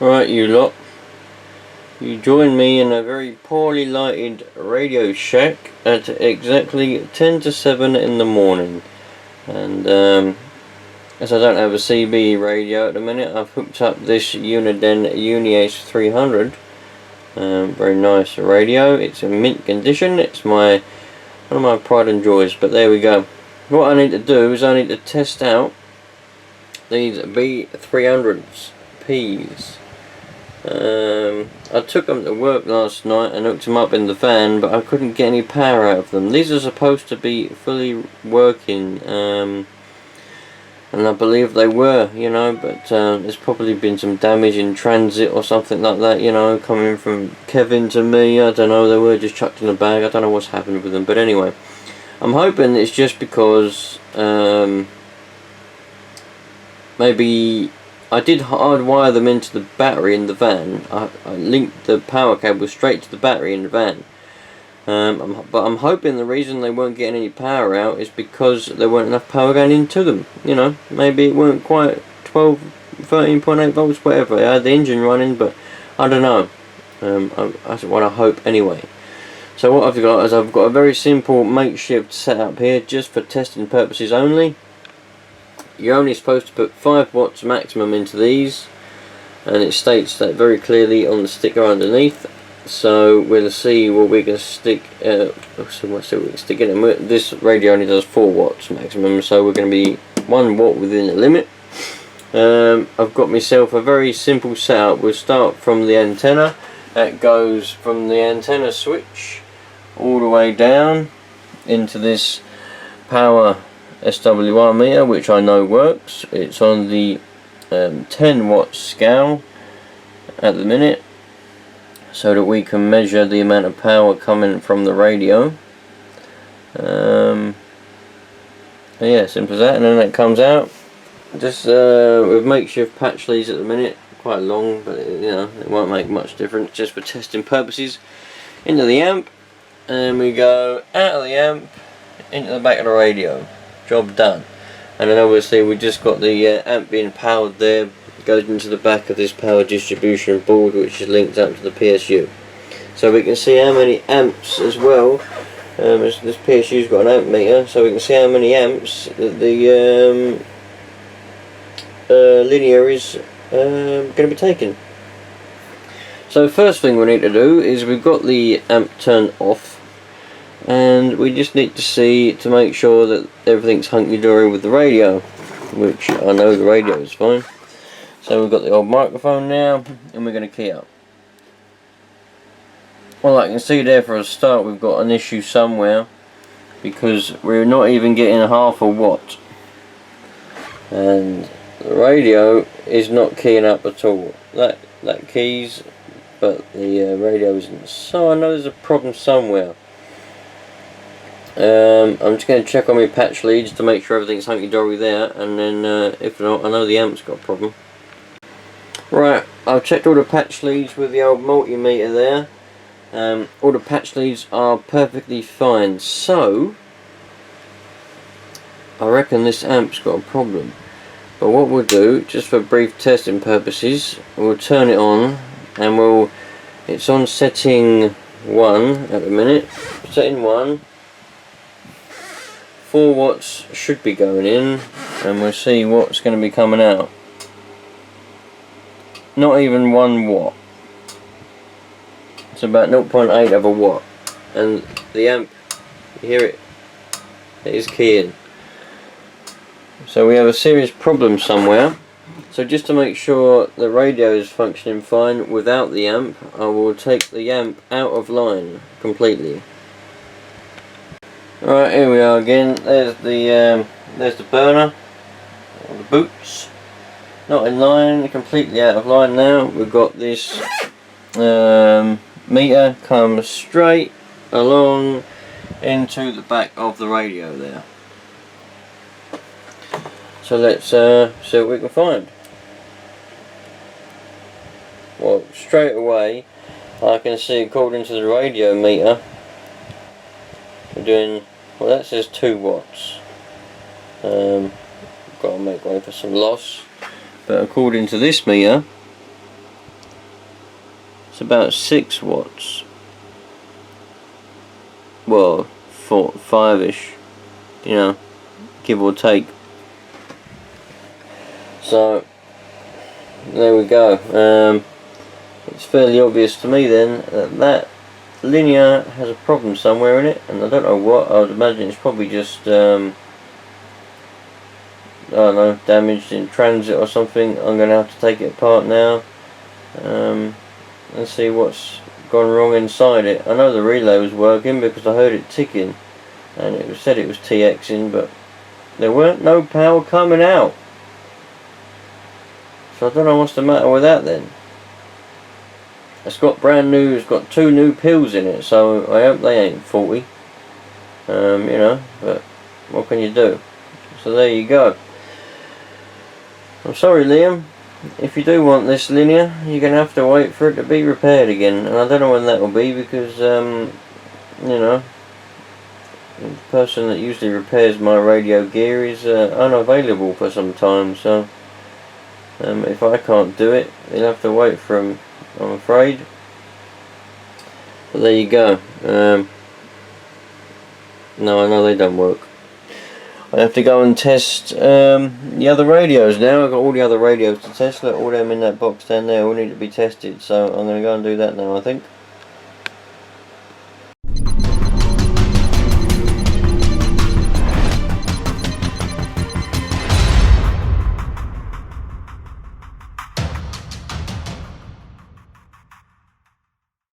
Right, you lot. You join me in a very poorly lighted Radio Shack at exactly 10 to 7 in the morning. And as I don't have a CB radio at the minute, I've hooked up this Uniden Uni-Ace 300. Very nice radio. It's in mint condition. It's one of my pride and joys. But there we go. What I need to do is I need to test out these B300Ps. I took them to work last night and hooked them up in the van, but I couldn't get any power out of them. These are supposed to be fully working, and I believe they were, you know, but there's probably been some damage in transit or something like that, you know, coming from Kevin to me. I don't know, they were just chucked in a bag. I don't know what's happened with them, but anyway, I'm hoping it's just because maybe I did hardwire them into the battery in the van. I linked the power cable straight to the battery in the van. But I'm hoping the reason they weren't getting any power out is because there weren't enough power going into them. You know, maybe it weren't quite 13.8 volts, whatever. I had the engine running, but I don't know. That's what I hope anyway. So what I've got is I've got a very simple makeshift setup here, just for testing purposes only. You're only supposed to put 5 watts maximum into these, and it states that very clearly on the sticker underneath. So we'll see what we can stick. So what we can stick in it. This radio only does 4 watts maximum, so we're going to be 1 watt within the limit. I've got myself a very simple setup. We'll start from the antenna. That goes from the antenna switch all the way down into this power SWR meter, which I know works. It's on the 10 watt scale at the minute, so that we can measure the amount of power coming from the radio. Yeah, simple as that. And then it comes out just with makeshift patch leads at the minute, quite long, but you know, it won't make much difference, just for testing purposes. Into the amp, and we go out of the amp into the back of the radio. Job done. And then obviously we just got the amp being powered there. It goes into the back of this power distribution board, which is linked up to the PSU. So we can see how many amps as well. This PSU's got an amp meter, so we can see how many amps that the linear is going to be taking. So first thing we need to do is we've got the amp turned off, and we just need to see to make sure that everything's hunky-dory with the radio, which I know the radio is fine. So we've got the old microphone now, and we're going to key up. Well, I can see there for a start we've got an issue somewhere, because we're not even getting half a watt, and the radio is not keying up at all. That keys, but the radio isn't. So I know there's a problem somewhere. I'm just going to check on my patch leads to make sure everything's hunky-dory there, and then if not, I know the amp's got a problem. Right, I've checked all the patch leads with the old multimeter there. All the patch leads are perfectly fine, so I reckon this amp's got a problem. But what we'll do, just for brief testing purposes, we'll turn it on, and it's on setting 1 at the minute. Setting 1. 4 watts should be going in, and we'll see what's going to be coming out. Not even 1 watt. It's about 0.8 of a watt, and the amp, you hear it, it is keying. So we have a serious problem somewhere. So just to make sure the radio is functioning fine without the amp, I will take the amp out of line completely. Alright, here we are again. There's the burner, or the boots, not in line, completely out of line now. We've got this meter comes straight along into the back of the radio there. So let's see what we can find. Well, straight away I can see, according to the radio meter, we're doing, well, that says 2 watts. Got to make way for some loss, but according to this meter about 6 watts. Well, 5-ish, you know, give or take. So there we go. It's fairly obvious to me then that linear has a problem somewhere in it, and I don't know what. I would imagine it's probably just I don't know, damaged in transit or something. I'm going to have to take it apart now and see what's gone wrong inside it. I know the relay was working because I heard it ticking, and it said it was TXing, but there weren't no power coming out. So I don't know what's the matter with that then. It's got it's got 2 new pills in it, so I hope they ain't faulty. You know, but what can you do? So there you go. I'm sorry, Liam. If you do want this linear, you're going to have to wait for it to be repaired again. And I don't know when that will be because, you know, the person that usually repairs my radio gear is unavailable for some time. So if I can't do it, you'll have to wait for him, I'm afraid. But there you go. No, I know they don't work. I have to go and test the other radios now. I've got all the other radios to test. Look, all them in that box down there all need to be tested. So I'm going to go and do that now, I think.